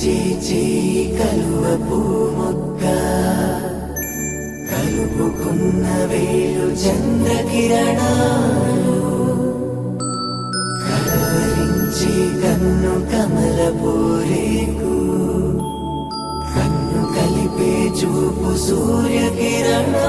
చేచి కలువ పూమొక్క కలుపుకున్న వేలు చంద్రకిరణాలు కలవరించి కన్ను కమల పూరేకు కన్ను కలిపే చూపు సూర్యకిరణాలు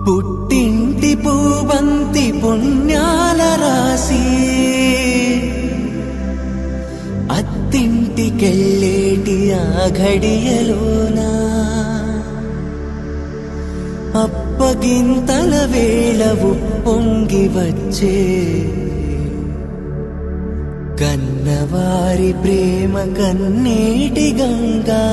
పుట్టింటి పూబంతి పుణ్యాల రాసి అత్తింటికెళ్ళేటి ఆ ఘడియలోనా అప్పగింతల వేళ ఉప్పొంగి వచ్చే కన్నవారి ప్రేమ కన్నీటి గంగా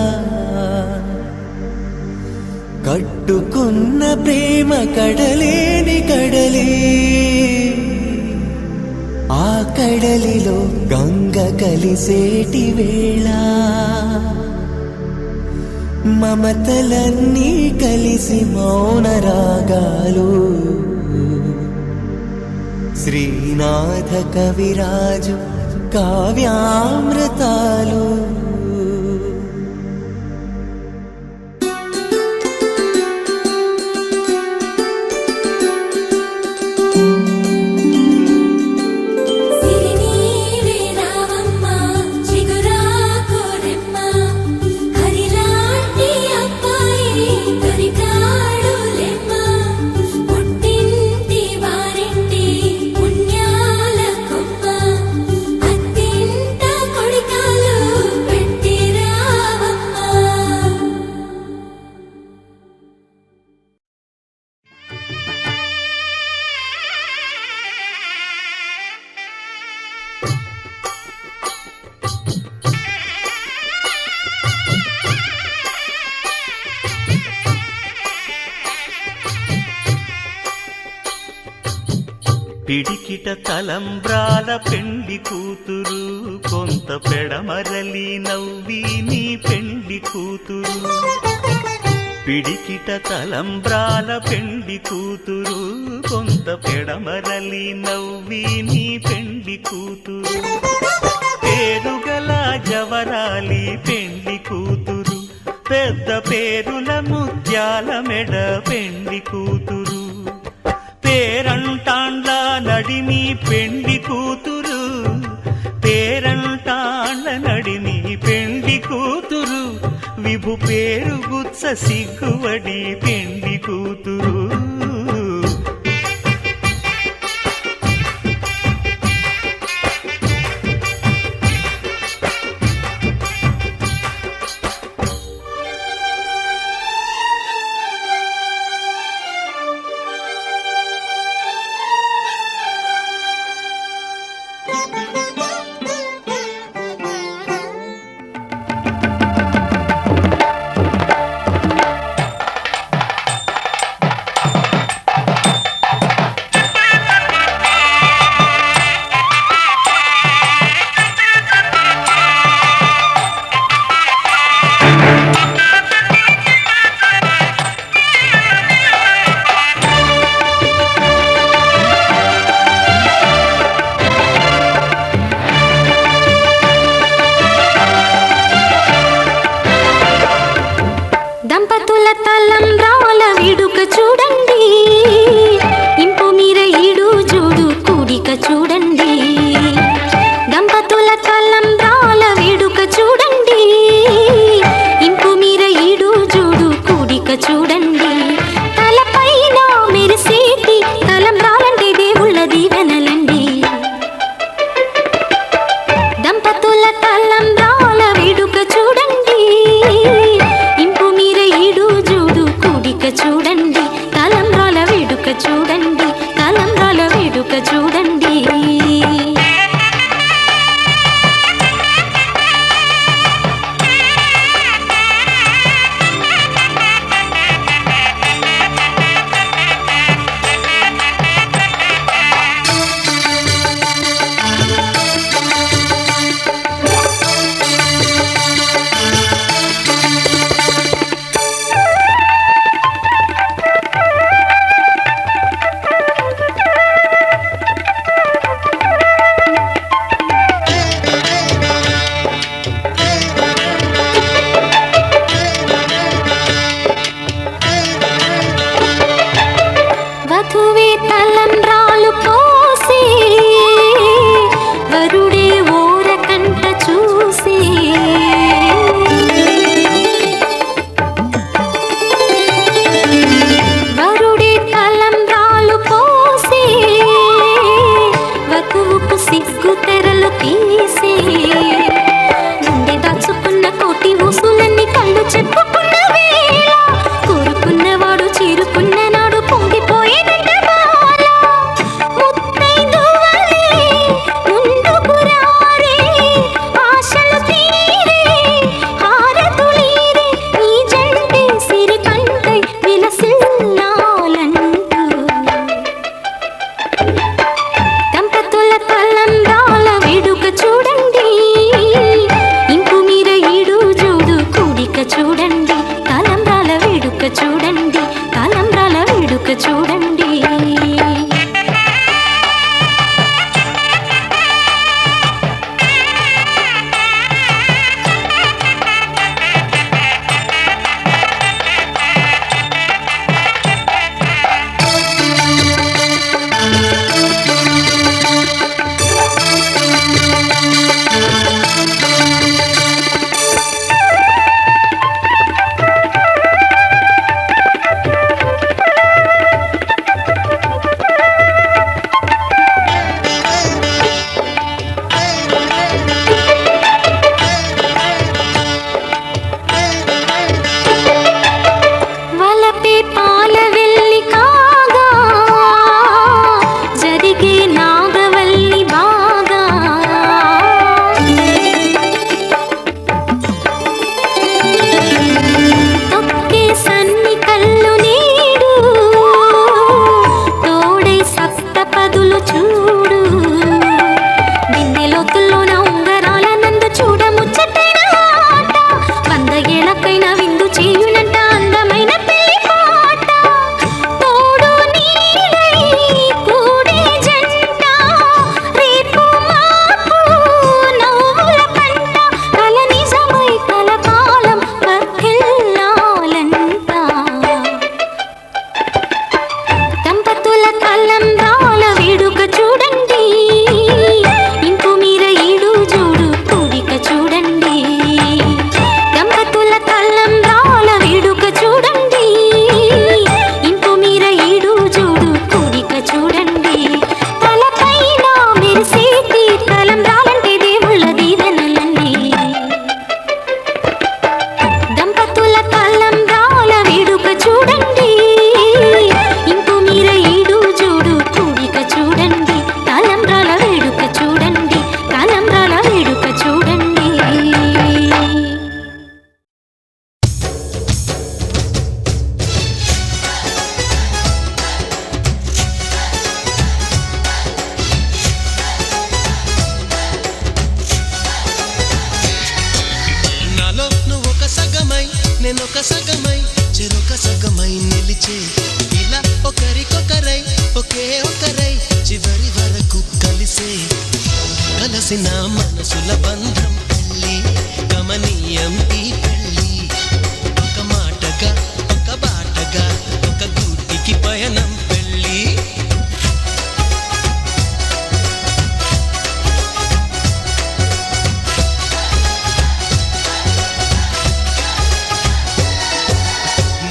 కట్టుకున్న ప్రేమ కడలేని కడలే ఆ కడలిలో గంగ కలిసేటి వేళ మమతలన్నీ కలిసి మౌన రాగాలు శ్రీనాథ కవిరాజు కావ్యామృతాలు పిడికిట తలంబ్రాల పెండి కూతురు కొంత పెడమరలి నవ్వి నీ పెండి కూతురు పిడికిట తలంబ్రాల పెండి కూతురు కొంత పెడమరలి నవ్వి నీ పెండి కూతురు పేరుగల జవరాలి పెండి కూతురు పెద్ద పేరుల ముత్యాల మెడ పెండి కూతురు పేరంటాండ్ల నడిమి పెండి కూతురు పేరంటాండ్ల నడిమి పెండి కూతురు విభు పేరు గుత్స సిగ్గువడి పెండి కూతురు చూడు తలంబ్రాల వేడుక చూడండి, తలంబ్రాల వేడుక చూడండి. వలపే పాల వెల్లి కాగా జరిగే నాగవల్లి బాగా, తొక్కే సన్ని కళ్ళు నీడు తోడై సప్తపదులు చూడు, బిందెలోతుల్లోన ఉంగరాల నందు చూడ ముచ్చటైన ఆట, 100 ఏళ్ళకైనా విందు చేయునంట అందమైన పెళ్లి పాట. తోడు నీడై కూడే జంట, రేపు మాపు నవ్వుల పంట, కల నిజమై కలకాలం వర్ధిల్లాలంట. దంపతుల తలంబ్రాల వేడుక చూడండి, ఇంపు మీర ఈడు జోడు కూడిక చూడండి. దంపతుల తలంబ్రాల వేడుక చూడండి, ఇంపు మీర ఈడు జోడు కూడిక చూడండి. తలపైన మెరిసేటి తలంబ్రాలంటే దేవుళ్ళ దీవెనలన్నీ. దంపతుల తలంబ్రాల వేడుక చూడండి, ఇంపు మీర ఈడు జోడు కూడిక చూడండి. తలంబ్రాల వేడుక చూడండి, తలంబ్రాల వేడుక చూడండి. నాలో నువ్వొక సగమై నేనొక సగమై చెరొక సగమై నిలిచే, ఇలా ఒకరికొకరై ఒకే ఒకరై చివరి వరకు కలిసే, కలసిన మనసుల బంధం పెళ్ళి, గమనీయం ఈ పెళ్ళి. ఒక మాటగా ఒక బాటగా ఒక గూటికి పయనం పెళ్ళి.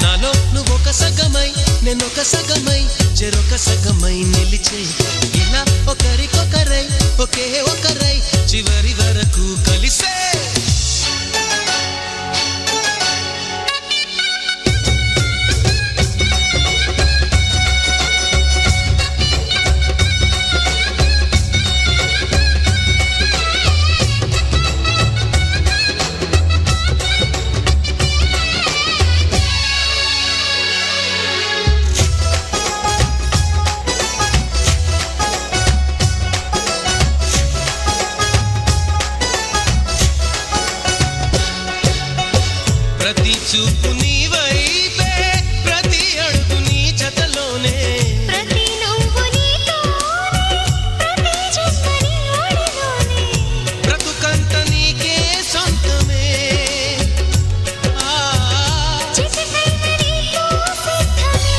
నాలో నువ్వొక సగమై నేనొక సగమై చెరొక సగమై నిలిచే, ఇలా ఒకరికొకరై ఒకే ఒకరై చివరి వరకు కలిసే. ప్రతి చూపు నీ వైపే, ప్రతి అడుగు నీ జతలోనే, ప్రతి నవ్వు నీతోనే, ప్రతి జన్మ నీ ఒడిలోనే. బ్రతుకంత నీకే సొంతమే. చిటికైన నీతో సిద్ధమే.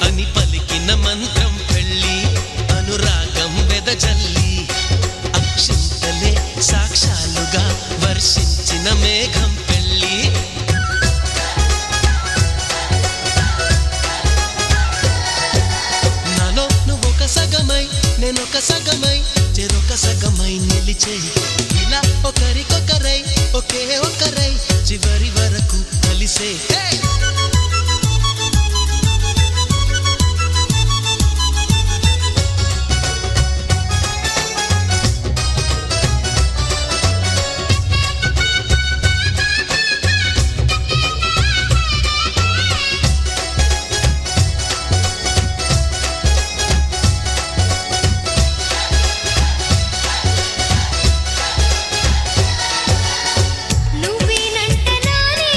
అని పలికిన మంత్రం పెళ్ళి, అనురాగం వెదజల్లి, అక్షింతలే సాక్ష్యాలుగా వర్షించిన మేఘం పెళ్ళి. నాలో నువ్వొక సగమై నేనొక సగమై చెరొక సగమై నిలిచే, ఇలా ఒకరికొకరై ఒకే ఒకరై చివరి వరకు కలిసే. నువ్వేనంట నానే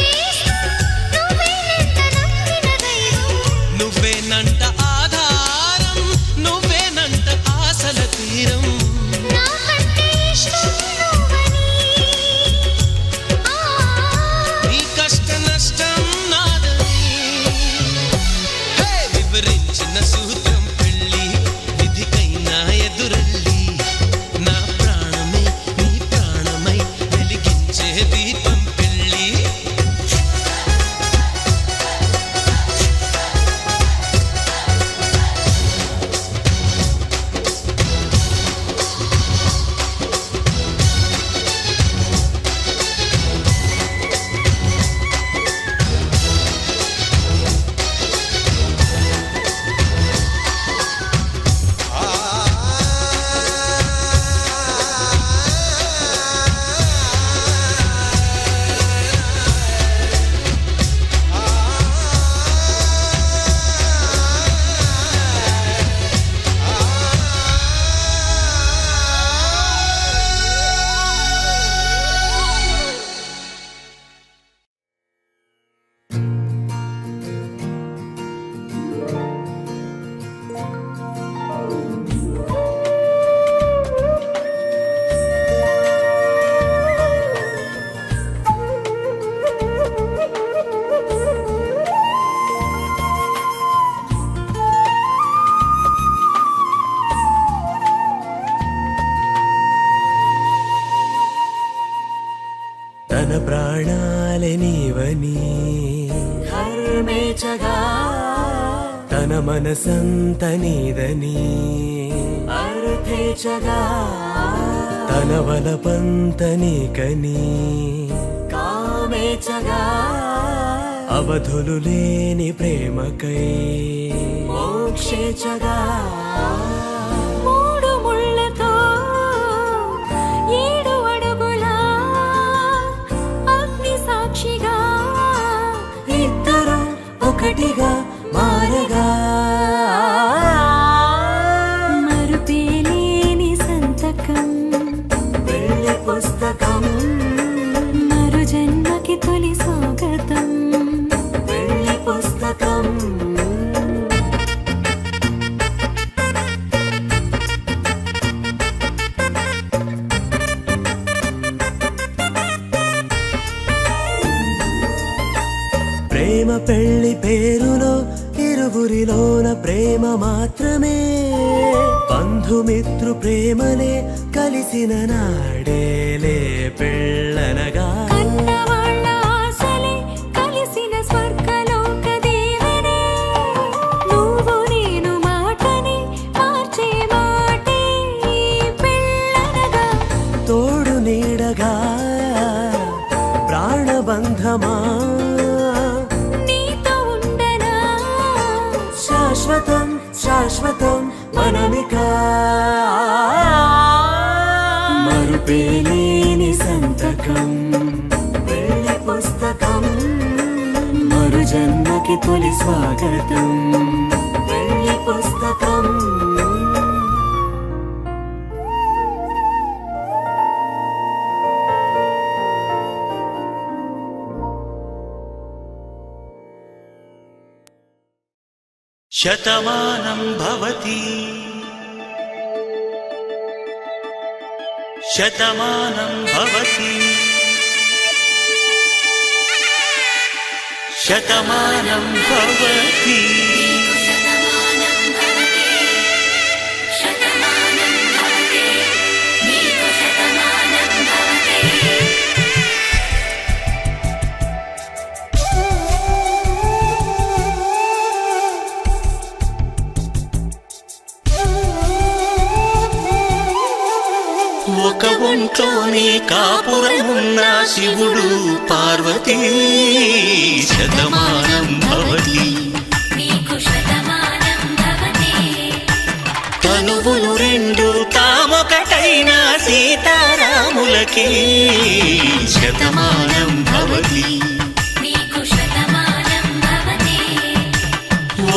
నీదని ధర్మేచగా తన మనసంత నీదని అర్థేచగా తన వలపంత నీకని కామేచగా అవధులు లేని ప్రేమకై మోక్షేచగా మూడు ముళ్ళతో 7 అడుగుల అగ్ని సాక్షిగా ఇద్దరు ఒకటిగా మారగా మరుపేలేని సంతకం వెళ్ళి పుస్తకం మరు జన్మకి తొలి స్వాగతం వెళ్ళి పుస్తకం ప్రేమ పెళ్లి పేరులో ఇరువురిలోన ప్రేమ మాత్రమే బంధుమిత్రు ప్రేమలే కలిసిన నాడేలే పెళ్ళనగా కన్నవాళ్ళ ఆశలే కలిసిన స్వర్గలోక దేవనే నువ్వు నేను మాటని మార్చే మాటే పెళ్ళనగా తోడు నీడగా ప్రాణబంధమా నీతో ఉండనా శాశ్వతం శాశ్వతం మనమిక మరుపేలేని సంతకం వెళ్ళి పుస్తకం మరు జన్మకి తొలి స్వాగతం వెళ్ళి పుస్తకం శతమానం భవతి శతమానం భవతి శతమానం భవతి ఒక ఒంట్లోనే కాపురమున్న శివుడు పార్వతీ శతమానం భవతి తనువులు రెండు తామొకటైన సీతారాములకి శతమానం భవతి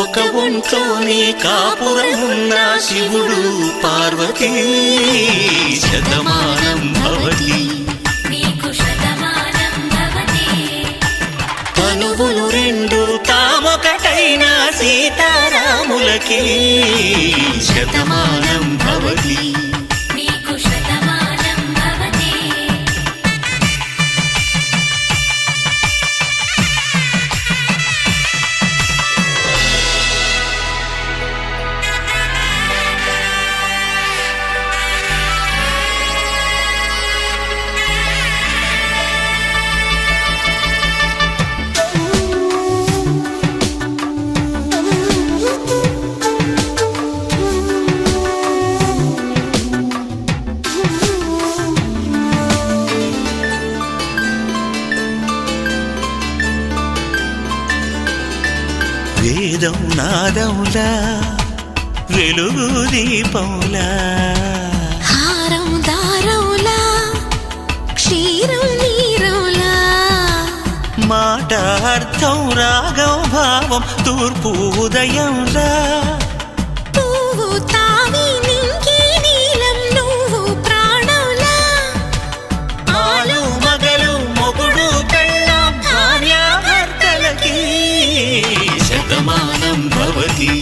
ఒక ఒంట్లోనే కాపురమున్న శివుడు పార్వతీ శతమానం భవతి తనువులు రెండు తామొకటైన సీతారాములకి శతమానం భవతి వేదం నాదములా వెలుగు దీపములా హారం దారంలా క్షీరం నీరంలా మాట అర్థం రాగం భావం తూర్పు ఉదయంలా పువ్వు తావి నింగి నీలం నువ్వు ప్రాణంలా ఆలు మగలు మొగుడు పెళ్ళాం భార్యాభర్తలకి శతమానం భవతి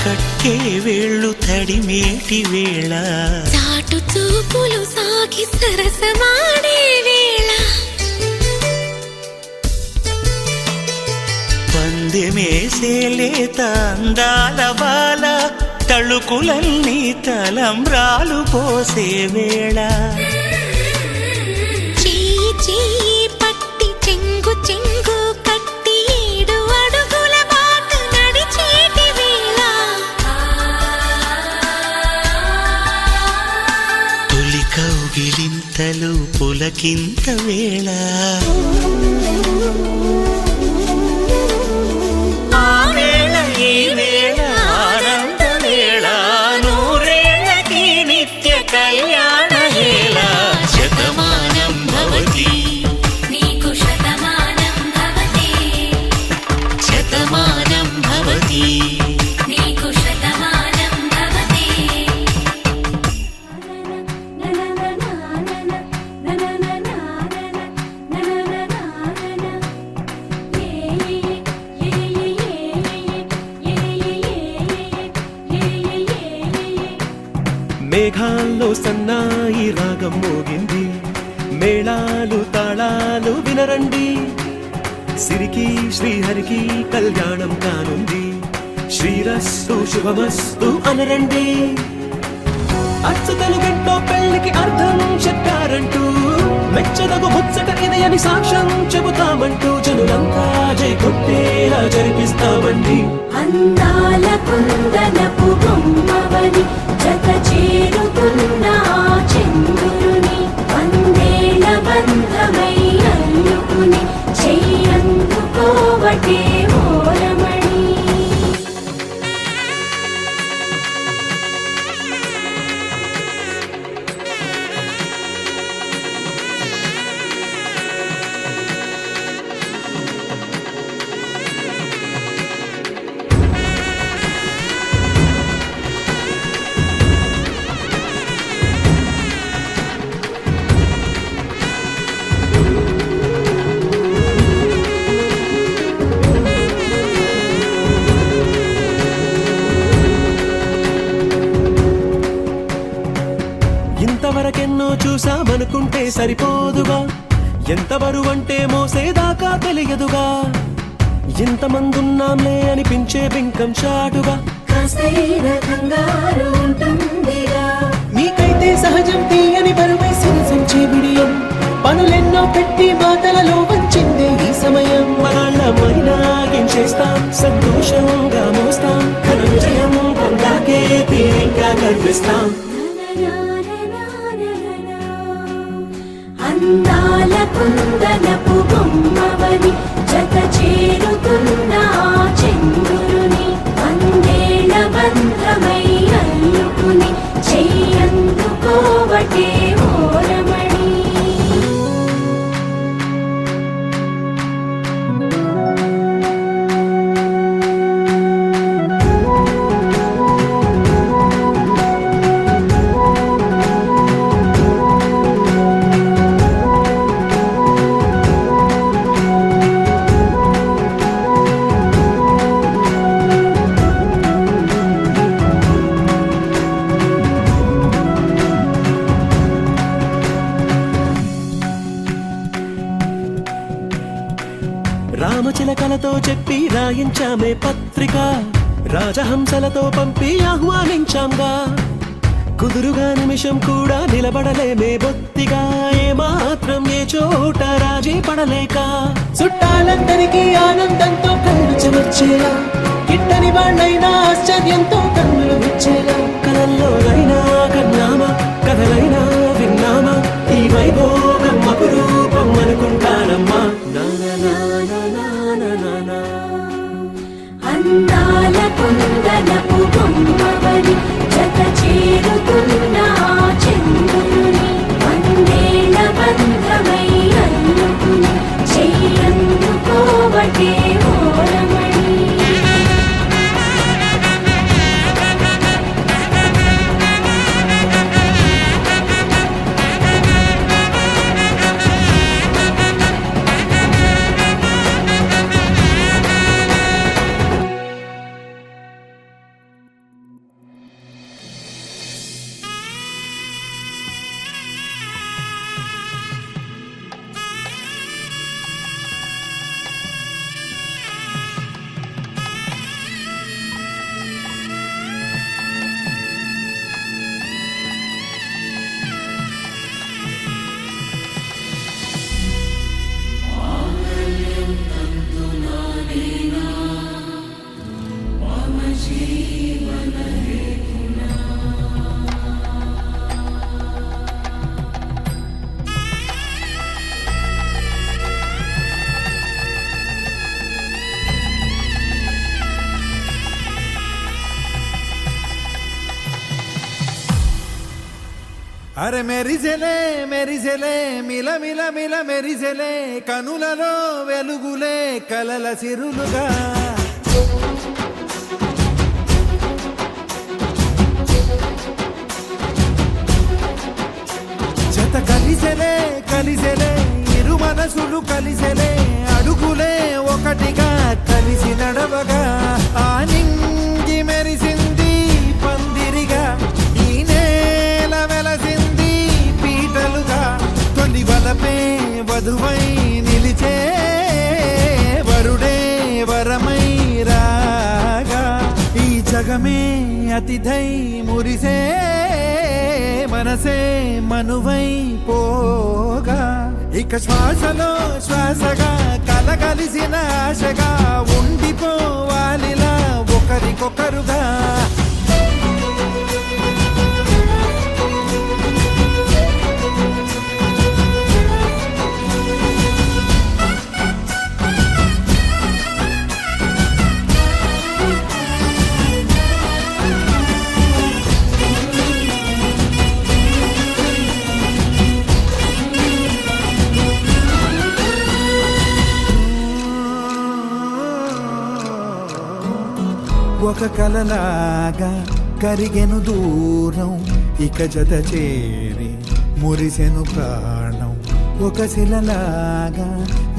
కట్టే వేళ్ళు తడిమేటి వేళ చాటు చూపులు సాగి సరసమాడే వేళ పందెమేసేలేత అందాల బాల తళుకులన్నీ తలంబ్రాలు పోసే వేళ చెయ్యి చెయ్యి పట్టి చెంగు చెంగు కట్టి 7 అడుగుల బాట నడిచేటి వేళ తొలి కౌగిలింతలు పులకింత వేళ ఆ వేళ ఈ వేళ ఆనంద వేళ నూరేళ్ళకి నిత్య కళ్యాణ వేళ శతమానం భవతి నీకు శతమానం భవతి శతమానం భవతి నీకు శతమానం భవతి మేఘాల్లో సన్నాయి రాగం మోగింది మేళాలు తాళాలు వినరండి సిరికి శ్రీహరికి కళ్యాణం కానుంది శ్రీరస్తు శుభమస్తు అనరండి అచ్చతలు గంటో పెళ్లికి అర్థం చెప్పారంటూ మెచ్చదగు ముచ్చట ఇది అని సాక్ష్యం చెబుతామంటూ జనులంతా జై కొట్టేలా జరిపిస్తామండి అందాల కుందనపు బొమ్మవని జత చేరుతున్న ఆ చంద్రుని వందేల బంధమై అల్లుకుని చెయ్యందుకోవటే ఓరమణి ఇంతవరకెన్నో చూసామనుకుంటే సరిపోదుగా ఎంత బరువంటే మోసేదాకా తెలియదుగా ఇంతమందున్నాంలే అనిపించే బింకం చాటుగా కాస్తైన కంగారు ఉంటుందిగా మీకైతే సహజం తీయని బరువై సిరసించే విడియం పనులెన్నో పెట్టి మాటలలో వంచిందే ఈ సమయం మనాళ్ళమైనా గించేస్తాం సంతోషంగా మోస్తాం ఘన విజయం పొందాకే తీరిగ్గా కనిపిస్తాం అందాల కుందనపు బొమ్మవని జత చేరుతున్న ఆ చంద్రుని వందేల బంధమై అల్లుకుని చెయ్యందుకోవటే ఓరమణి రామచిలకలతో చెప్పి రాయించామే పత్రిక రాజహంసలతో పంపి ఆహ్వానించాంగా కుదురుగా నిమిషం కూడా నిలబడలేమే బొత్తిగా ఏమాత్రం ఏ చోట రాజీ పడలేక చుట్టాలందరికీ ఆనందంతో కళ్ళు చెమర్చేలా గిట్టని వాళ్ళైనా ఆశ్చర్యంతో కన్నులు విచ్చేలా కలల్లోనైనా కన్నామా కథలైనా విన్నామా ఈ వైభోగం అపురూపం అనుకుంటానమ్మా అందాల కుందనపు బొమ్మవని జత చేరుతున్న ఆ చంద్రుని వందేల బంధమై అల్లుకుని చెయ్యందుకోవటే ఓరమణి అరే మెరిసెలే మెరిసెలే మిల మిల మిల మెరిసెలే కనులలో వెలుగులే కలల సిరులుగా జత కలిసెలే కలిసెలే ఇరు మనసులు కలిసెలే అడుగులే ఒకటిగా కలిసి నడవగా ఆ నింగి మెరిసింది పందిరిగా ఈ నేల వెలసింది పీటలుగా తొలి వలపే వధువై నిలిచే వరుడే వరమై రాగా ఈ జగమే అతిథై మురిసే మనసే మనువై పోగా ఇక శ్వాసలో శ్వాసగా కలగలిసిన ఆశగా ఉండిపోవాలిలా ఒకరికొకరుగా ఒక కలలాగా కరిగెను దూరం ఇక జత చేరి మురిసెను ప్రాణం ఒక శిలలాగా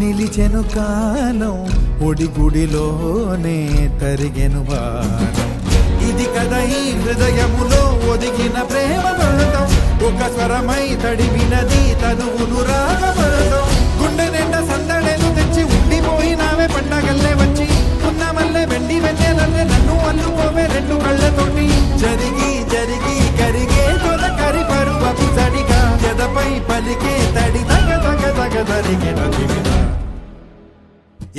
నిలిచెను కాలం ఒడిగుడిలోనే తరిగెను భారం ఇది కదా ఈ హృదయములో ఒదిగిన ప్రేమ భరతం ఒక స్వరమై తడివినది తనువును రాగభరతం గుండె నిండా సందడేలు తెచ్చి ఉండిపోయినావే పండగల్లే వచ్చి ఉన్న మల్లె వెండి వెన్నెలల్లే నన్ను అల్లుకోవే రెండు కళ్ళతోటి జరిగి జరిగి కరిగే తొలకరి పరువపు తడిగా ఎదపై పలికే తడి తగ తగ తగ తరిగిన దిగిన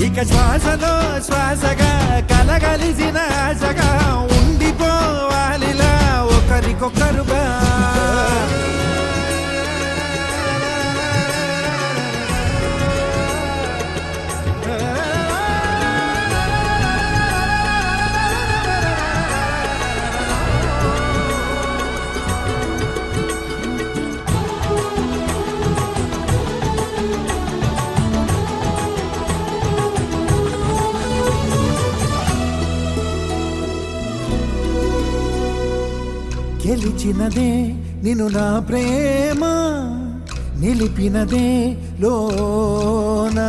ఇక శ్వాసలో శ్వాసగా కలగలిసిన ఆశగా ఉండిపోవాలిలా ఒకరికొకరుగా గెలిచినదే నిన్ను నా ప్రేమ నిలిపినదే లోన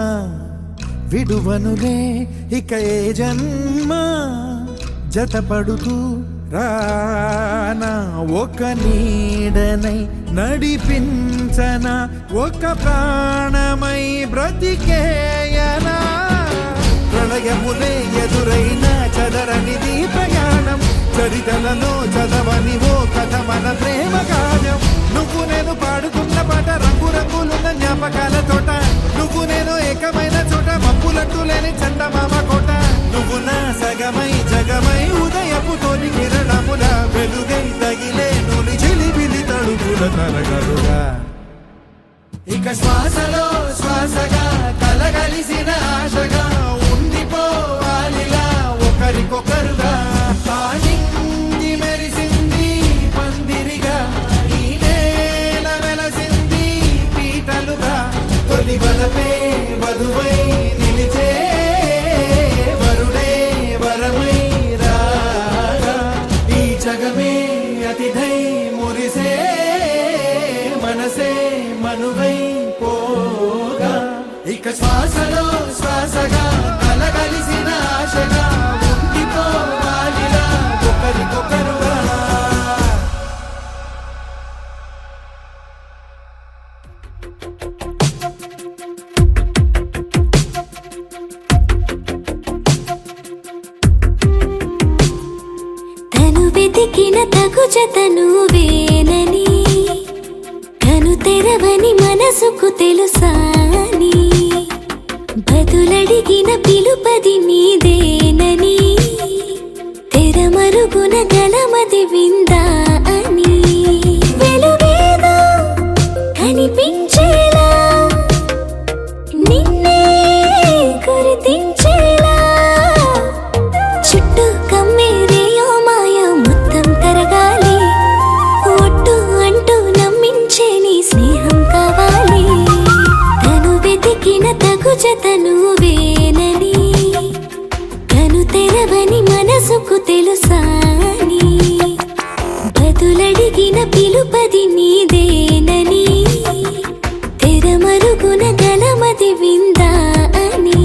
విడువనులే ఇక ఏ జన్మ జతపడుతూ రానా ఒక నీడనై నడిపించనా ఒక ప్రాణమై బ్రతికేయనా ప్రళయములే ఎదురైన చదరనిది ప్రయాణం చరితలలో చదవని ఓ కథ మన ప్రేమ గానం నువ్వు నేను పాడుకున్న పాట రంగు రంగులున్న జ్ఞాపకాల తోట నువ్వు నేను ఏకమైన చోట మబ్బులట్టు లేని చందమామ కోట నువ్వు నా సగమై జగమై ఉదయపు తోని కిరణముల వెలుగై తగిలే నులి చిలిబిలి తడుపుల తరగలుగా ఇక శ్వాసలో శ్వాసగా కలగలిసిన ఆశగా ఉండిపోవాలిలా ఒకరికొకరుగా నింగి మెరిసింది పందిరిగా ఈ నేల వెలసింది పీటలుగా తొలి వలపే వధువై నిలిచే వరుడే వరమై రాగా ఈ జగమే అతిథై మురిసే మనసే మనువై పోగా ఇక శ్వాసలో శ్వాసగా కలగలిసిన ఆశగా ఉండిపోవాలిలా ఒకరికొకరుగా తను వెతికిన తగు జత నువ్వేనని కను తెరవని మనసుకు తెలుసాని బదులడిగిన పిలుపది నీదేనని తెరమరుగున గలమది విందా అని వెలుగేదో కనిపించేలా నిన్నే గుర్తించేలా చుట్టూ కమ్మేరేయో మాయ మొత్తం తరగాలి ఒట్టు అంటూ నమ్మించ పిలుపది నీదేనని తెరమరుగున గలమది విందా అని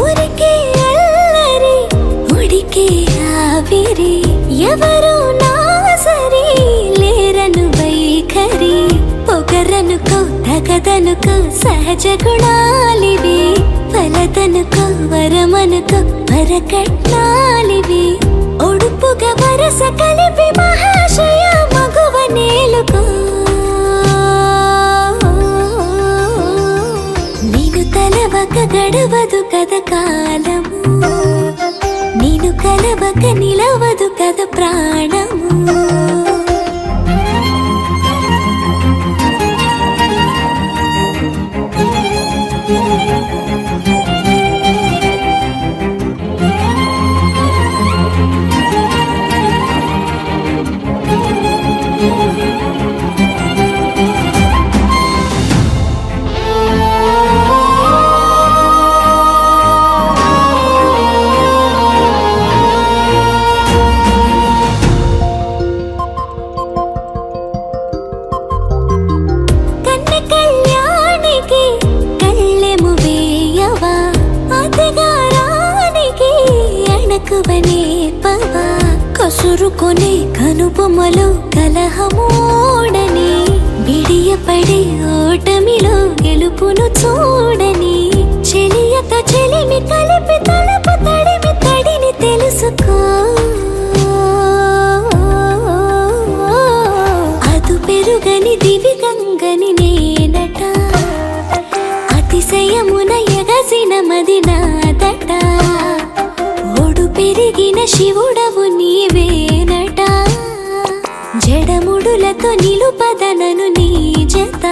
ఊరికే అల్లరి ఉడికే ఆవిరి ఎవరు నా సరి లేరను వైఖరి పొగరనుకో తగదనుకో సహజ గుణాలివి ఫలదనుకో వరమనుకో వరకట్నాలివి ఒడుపుగా వరస కలిపి మహాశయ మగువ నేలుకో నేను తలవక గడవదు కద కాలము నేను కలవక నిలవదు కద ప్రాణము కన్నె కళ్యాణికి కళ్ళెము వేయవా అతగారానికి అణకువనే పవా కసురుకొనే కనుబొమ్మలో కలహమూడని బిడియపడే ఓటమిలో గెలుపును చూడని చెలియత చెలిమి కలిపి తలపు తడిమి తడిని తెలుసుకో అదు పెరుగని దివి గంగని నేనట అతిశయమున ఎగసిన మది నాదట ఒడు పెరిగిన శివుడవు నీవేనట జడముడులతో నిలుపదనను నీ జత